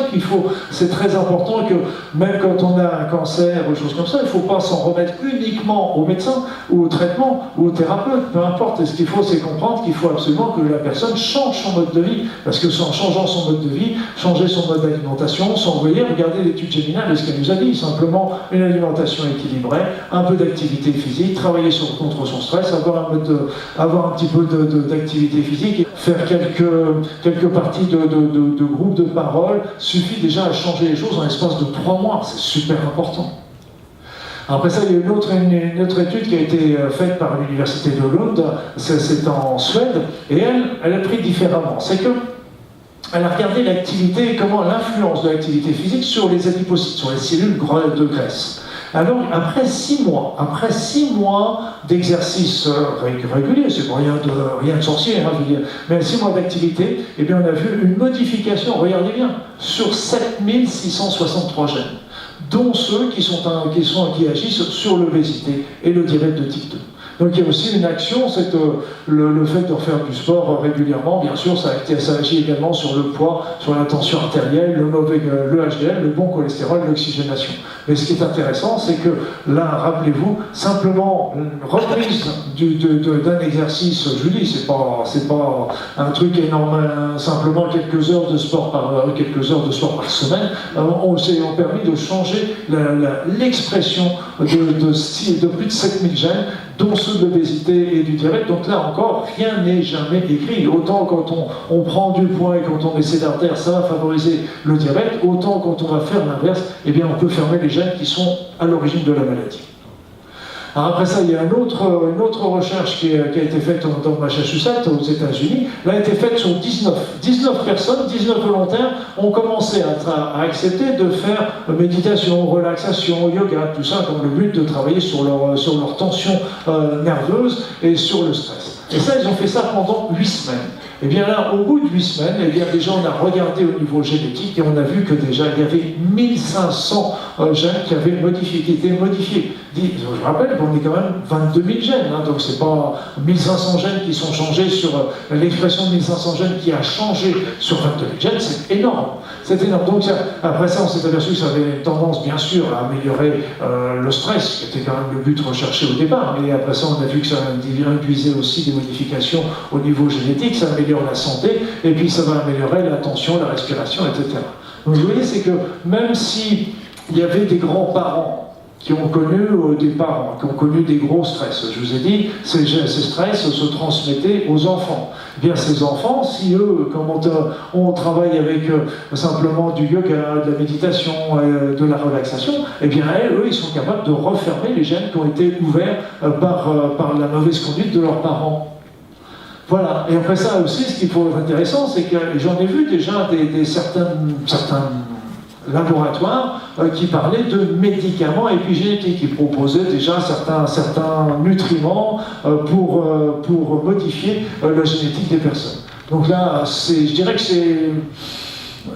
c'est très important que même quand on a un cancer ou des choses comme ça, il ne faut pas s'en remettre uniquement au médecin ou au traitement ou au thérapeute, peu importe. Et ce qu'il faut, c'est comprendre qu'il faut absolument que la personne change son mode de vie, parce que en changeant son mode de vie, changer son mode d'alimentation, regardez l'étude Géminal de ce qu'elle nous a dit, simplement une alimentation équilibrée, un peu d'activité physique, travailler contre son stress, avoir un petit peu d'activité physique, et faire quelques parties de groupes de parole suffit déjà à changer les choses en l'espace de 3 mois. C'est super important. Après ça, il y a une autre étude qui a été faite par l'université de Lund, c'est en Suède, et elle a pris différemment. C'est que elle a regardé l'activité et comment l'influence de l'activité physique sur les adipocytes, sur les cellules de graisse. Alors, après 6 mois d'exercice régulier, c'est rien de sorcier, hein, je veux dire, mais 6 mois d'activité, eh bien, on a vu une modification, regardez bien, sur 7663 gènes, dont ceux qui agissent sur l'obésité et le diabète de type 2. Donc il y a aussi une action, c'est le fait de refaire du sport régulièrement, bien sûr, ça agit également sur le poids, sur la tension artérielle, le HDL, le bon cholestérol, l'oxygénation. Mais ce qui est intéressant, c'est que là, rappelez-vous, simplement une reprise d'un exercice, je vous dis, c'est pas un truc énorme, simplement quelques heures de sport par semaine, ont permis de changer l'expression de plus de 7000 gènes, dont ceux de l'obésité et du diabète. Donc là encore, rien n'est jamais écrit. Autant quand on prend du poids et quand on est sédentaire, ça va favoriser le diabète, autant quand on va faire l'inverse, eh bien on peut fermer les gènes qui sont à l'origine de la maladie. Alors après ça, il y a une autre recherche qui a été faite dans Massachusetts, aux États-Unis. Elle a été faite sur 19 personnes, 19 volontaires ont commencé à accepter de faire méditation, relaxation, yoga, tout ça, dans le but de travailler sur leur tension nerveuse et sur le stress. Et ça, ils ont fait ça pendant 8 semaines. Et bien là, au bout de 8 semaines, eh bien déjà on a regardé au niveau génétique et on a vu que déjà il y avait 1500 gènes qui avaient été modifiés. Je rappelle qu'on est quand même 22 000 gènes, hein, donc c'est pas 1500 gènes qui sont changés sur l'expression de 1500 gènes qui a changé sur 22 000 gènes, c'est énorme. C'est énorme. Donc après ça, on s'est aperçu que ça avait une tendance bien sûr à améliorer le stress, qui était quand même le but recherché au départ, mais après ça on a vu que ça induisait aussi des modifications au niveau génétique, ça améliore la santé, et puis ça va améliorer la tension, la respiration, etc. Donc vous voyez, c'est que même si il y avait des grands-parents qui ont connu des gros stress. Je vous ai dit, ces stress se transmettaient aux enfants. Eh bien, ces enfants, si eux, comme on travaille avec simplement du yoga, de la méditation, de la relaxation, eh bien, eux, ils sont capables de refermer les gènes qui ont été ouverts par la mauvaise conduite de leurs parents. Voilà. Et après ça aussi, ce qui est intéressant, c'est que j'en ai vu déjà certains laboratoires qui parlaient de médicaments épigénétiques, qui proposaient déjà certains nutriments pour modifier la génétique des personnes. Donc là, je dirais que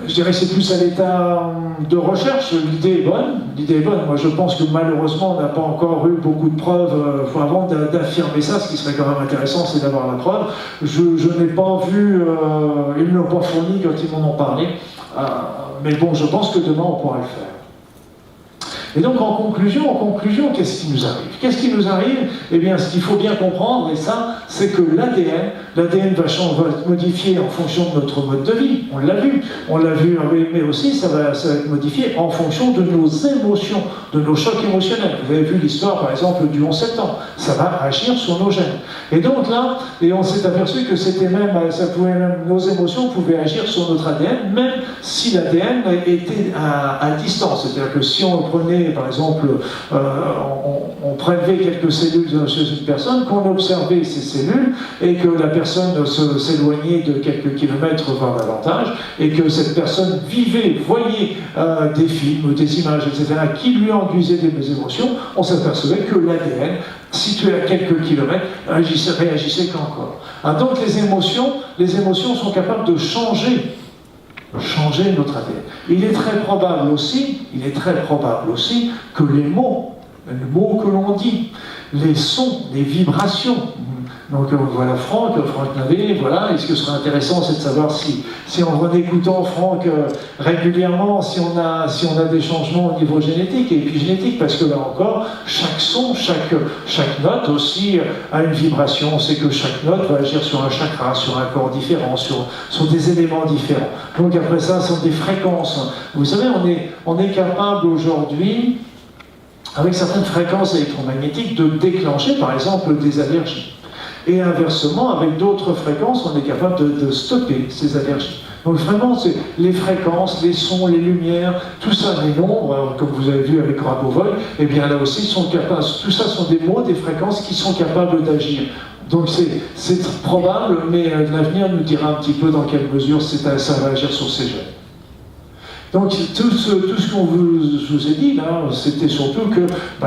je dirais que c'est plus à l'état de recherche. L'idée est bonne. L'idée est bonne. Moi, je pense que malheureusement, on n'a pas encore eu beaucoup de preuves avant d'affirmer ça. Ce qui serait quand même intéressant, c'est d'avoir la preuve. Je n'ai pas vu, ils ne l'ont pas fourni quand ils m'en ont parlé. Mais bon, je pense que demain, on pourra le faire. Et donc, en conclusion, qu'est-ce qui nous arrive? Qu'est-ce qui nous arrive? Eh bien, ce qu'il faut bien comprendre, et ça, c'est que l'ADN va se modifier en fonction de notre mode de vie. On l'a vu, mais aussi ça va être modifié en fonction de nos émotions, de nos chocs émotionnels. Vous avez vu l'histoire, par exemple, du 11 septembre. Ça va agir sur nos gènes. Et donc là, on s'est aperçu que nos émotions pouvaient agir sur notre ADN, même si l'ADN était à distance. C'est-à-dire que si on prenait, par exemple, on prélevait quelques cellules chez une personne, qu'on observait ces cellules et que la personne s'éloignait de quelques kilomètres, voire davantage, et que cette personne voyait des films, des images, etc., qui lui induisaient des émotions, on s'apercevait que l'ADN, situé à quelques kilomètres, réagissait qu'encore. Donc les émotions sont capables de changer notre ADN. Il est très probable aussi que les mots que l'on dit, les sons, les vibrations. Donc voilà Franck Navet, voilà, et ce que serait intéressant, c'est de savoir si en écoutant Franck régulièrement, si on a des changements au niveau génétique et épigénétique, parce que là encore, chaque son, chaque note aussi a une vibration. On sait que chaque note va agir sur un chakra, sur un corps différent, sur des éléments différents. Donc après ça, ce sont des fréquences. Vous savez, on est capable aujourd'hui, avec certaines fréquences électromagnétiques, de déclencher par exemple des allergies. Et inversement, avec d'autres fréquences, on est capable de stopper ces allergies. Donc vraiment, c'est les fréquences, les sons, les lumières, tout ça, les nombres, comme vous avez vu avec Grabovoi, et bien là aussi, sont capables, tout ça sont des mots, des fréquences qui sont capables d'agir. Donc c'est probable, mais l'avenir nous dira un petit peu dans quelle mesure ça va agir sur ces gènes. Donc tout ce qu'on vous ai dit là, c'était surtout que,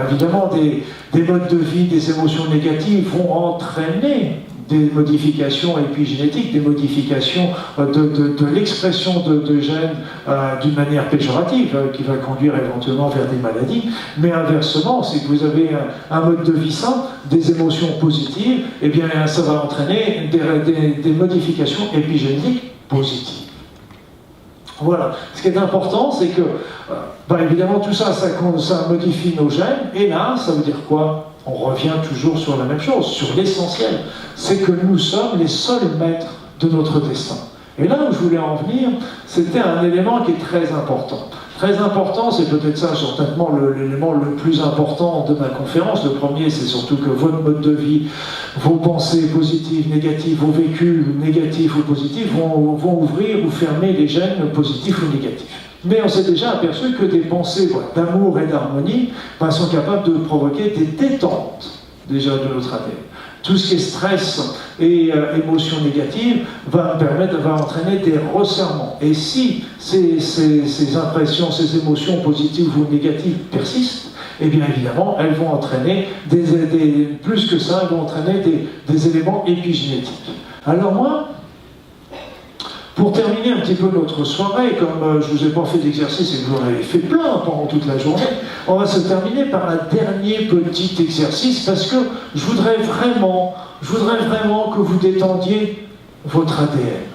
évidemment, des modes de vie, des émotions négatives vont entraîner des modifications épigénétiques, des modifications de l'expression de gènes d'une manière péjorative, qui va conduire éventuellement vers des maladies. Mais inversement, si vous avez un mode de vie sain, des émotions positives, eh bien ça va entraîner des modifications épigénétiques positives. Voilà. Ce qui est important, c'est que, évidemment, tout ça, ça modifie nos gènes, et là, ça veut dire quoi? On revient toujours sur la même chose, sur l'essentiel. C'est que nous sommes les seuls maîtres de notre destin. Et là où je voulais en venir, c'était un élément qui est très important. Très important, c'est peut-être ça, certainement, l'élément le plus important de ma conférence. Le premier, c'est surtout que votre mode de vie, vos pensées positives, négatives, vos vécus négatifs ou positifs vont ouvrir ou fermer les gènes positifs ou négatifs. Mais on s'est déjà aperçu que des pensées d'amour et d'harmonie sont capables de provoquer des détentes, déjà, de notre ADN. Tout ce qui est stress et émotions négatives va entraîner des resserrements. Et si ces impressions, ces émotions positives ou négatives persistent, eh bien évidemment, elles vont entraîner plus que ça, elles vont entraîner des éléments épigénétiques. Alors moi, pour terminer un petit peu notre soirée, comme je ne vous ai pas fait d'exercice et que vous en avez fait plein pendant toute la journée, on va se terminer par un dernier petit exercice parce que je voudrais vraiment que vous détendiez votre ADN.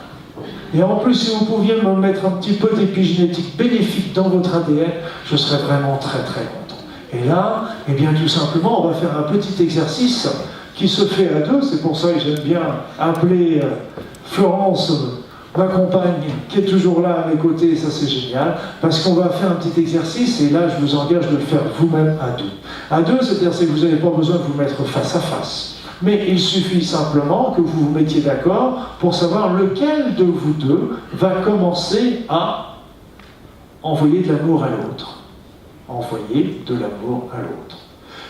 Et en plus, si vous pouviez me mettre un petit peu d'épigénétique bénéfique dans votre ADN, je serais vraiment très très content. Et là, eh bien tout simplement, on va faire un petit exercice qui se fait à deux. C'est pour ça que j'aime bien appeler Florence, ma compagne, qui est toujours là à mes côtés, ça c'est génial, parce qu'on va faire un petit exercice, et là je vous engage de le faire vous-même à deux. À deux, c'est-à-dire que vous n'avez pas besoin de vous mettre face à face, mais il suffit simplement que vous vous mettiez d'accord pour savoir lequel de vous deux va commencer à envoyer de l'amour à l'autre. Envoyer de l'amour à l'autre.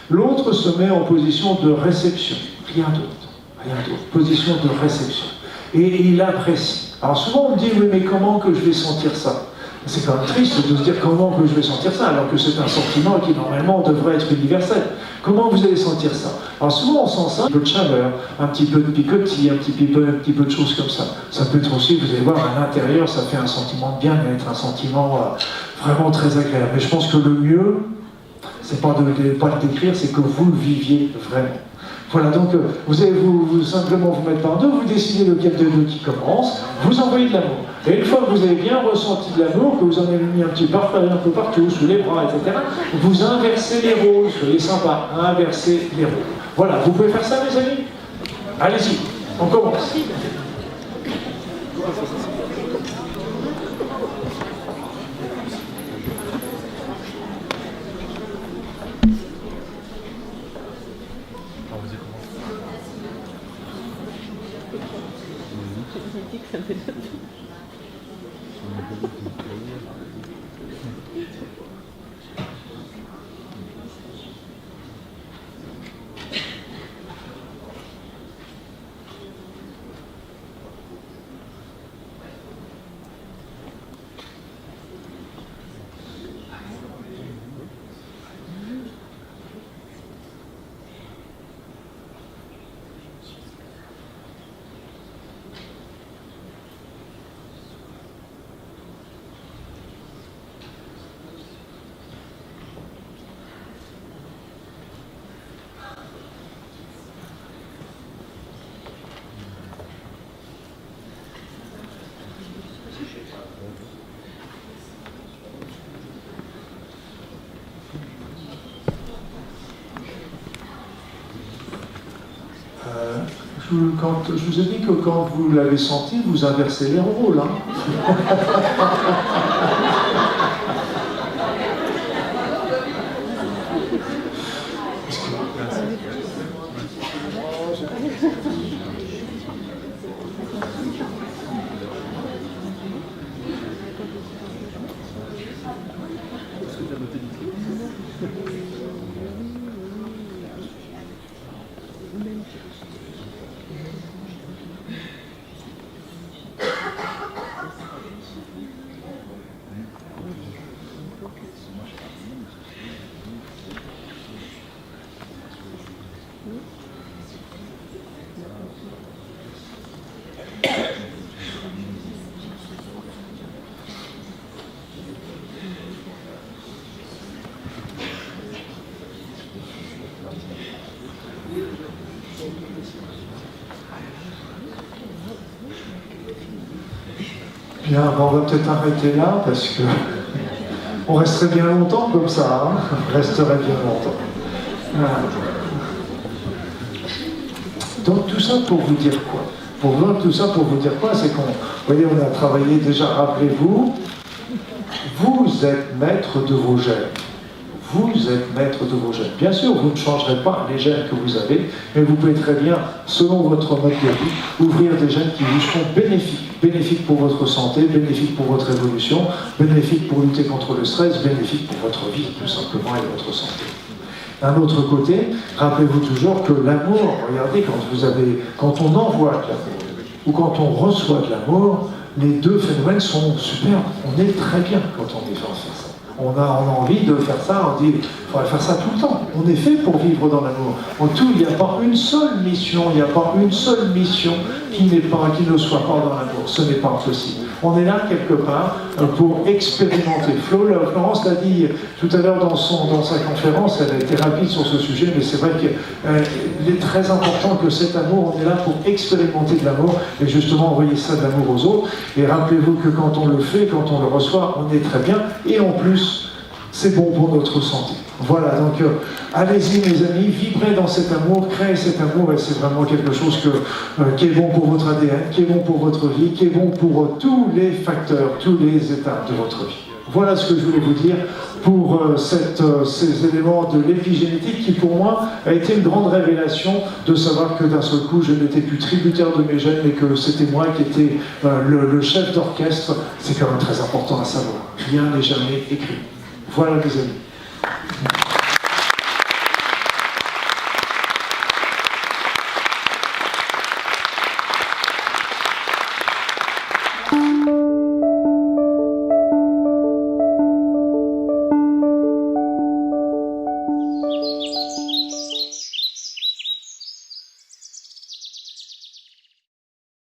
L'autre se met en position de réception, rien d'autre, position de réception. Et il apprécie. Alors souvent on me dit, oui mais comment que je vais sentir ça? C'est quand même triste de se dire comment que je vais sentir ça, alors que c'est un sentiment qui normalement devrait être universel. Comment vous allez sentir ça? Alors souvent on sent ça, un peu de chaleur, un petit peu de picotis, un petit peu de choses comme ça. Ça peut être aussi, vous allez voir, à l'intérieur, ça fait un sentiment de bien-être, un sentiment vraiment très agréable. Mais je pense que le mieux, c'est pas de le décrire, c'est que vous le viviez vraiment. Voilà, donc vous allez simplement vous mettre par deux, vous décidez lequel des deux qui commence, vous envoyez de l'amour. Et une fois que vous avez bien ressenti de l'amour, que vous en avez mis un petit peu partout, sous les bras, etc., vous inversez les rôles, soyez sympa, inversez les rôles. Voilà, vous pouvez faire ça, mes amis? Allez-y, on commence. Je vous ai dit que quand vous l'avez senti, vous inversez les rôles. Hein. Bien, on va peut-être arrêter là parce que on resterait bien longtemps comme ça, hein. On resterait bien longtemps. Voilà. Donc tout ça pour vous dire quoi? Tout ça pour vous dire quoi? C'est qu'on, voyez, on a travaillé déjà, rappelez-vous, vous êtes maître de vos gènes. Vous êtes maître de vos gènes. Bien sûr, vous ne changerez pas les gènes que vous avez, mais vous pouvez très bien, selon votre mode de vie, ouvrir des gènes qui vous seront bénéfiques. Bénéfiques pour votre santé, bénéfiques pour votre évolution, bénéfiques pour lutter contre le stress, bénéfiques pour votre vie, tout simplement, et votre santé. D'un autre côté, rappelez-vous toujours que l'amour, regardez, quand on envoie de l'amour, ou quand on reçoit de l'amour, les deux phénomènes sont super. On est très bien quand on est fait ça. On a envie de faire ça, on dit, il faudrait faire ça tout le temps. On est fait pour vivre dans l'amour. En tout, il n'y a pas une seule mission, qui ne soit pas dans l'amour. Ce n'est pas possible. On est là quelque part pour expérimenter. Florence l'a dit tout à l'heure dans sa conférence, elle a été rapide sur ce sujet, mais c'est vrai qu'il est très important que cet amour, on est là pour expérimenter de l'amour et justement envoyer ça de l'amour aux autres. Et rappelez-vous que quand on le fait, quand on le reçoit, on est très bien. Et en plus, c'est bon pour notre santé. Voilà, donc allez-y mes amis, vibrez dans cet amour, créez cet amour, et c'est vraiment quelque chose qui est bon pour votre ADN, qui est bon pour votre vie, qui est bon pour tous les facteurs, tous les étapes de votre vie. Voilà ce que je voulais vous dire pour ces éléments de l'épigénétique qui pour moi a été une grande révélation de savoir que d'un seul coup je n'étais plus tributaire de mes gènes mais que c'était moi qui étais le chef d'orchestre. C'est quand même très important à savoir. Rien n'est jamais écrit. Voilà les amis.